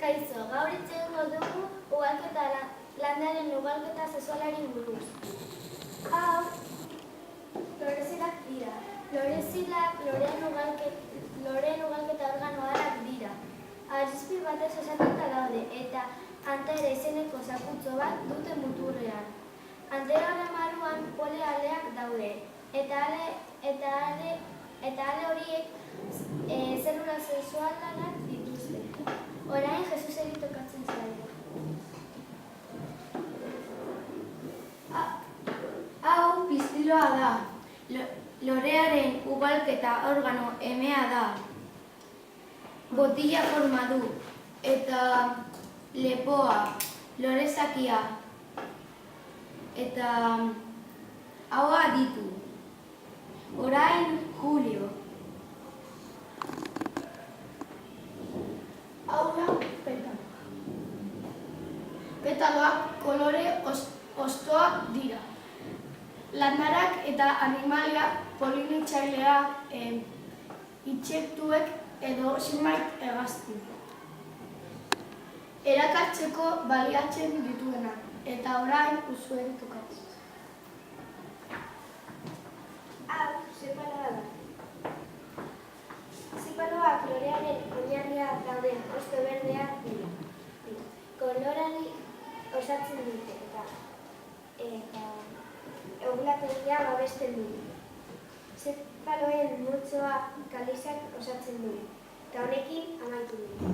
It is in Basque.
Kaixo, gaur hitz egingo dugu ugalketa landaren ugalketa sexualari buruz. Hau, florezilak dira. Florezilak loreen ugalketa organoak dira. Harizpi batez osatuta daude eta antera izeneko zakutxo bat dute muturrean. Anteraren barruan pole-aleak daude eta ale horiek zelula sexualak dituzte. Orain Jesuseri tokatzen zaio. Hau piztiloa da. Lorearen ugalketa organo emea da. Botila forma du eta lepoa, lorezakia eta ahoa ditu. Orain Julio. Hau da petaloa. Petaloak kolore hostoak dira. Landarak eta animalia polinatzailea intsektuek edo zenbait hegazti. Erakartzeko baliatzen dituenak, eta orain Usuen tokatzen. Hau, sepaloa da. Sepaloak lorearen oinarriak dauden hosto berdeak dira. Kolorari osatzen dute eta eugulategia babesten dute. Sepaloen multzoa kalizak osatzen dute, eta honekin amaitu dute.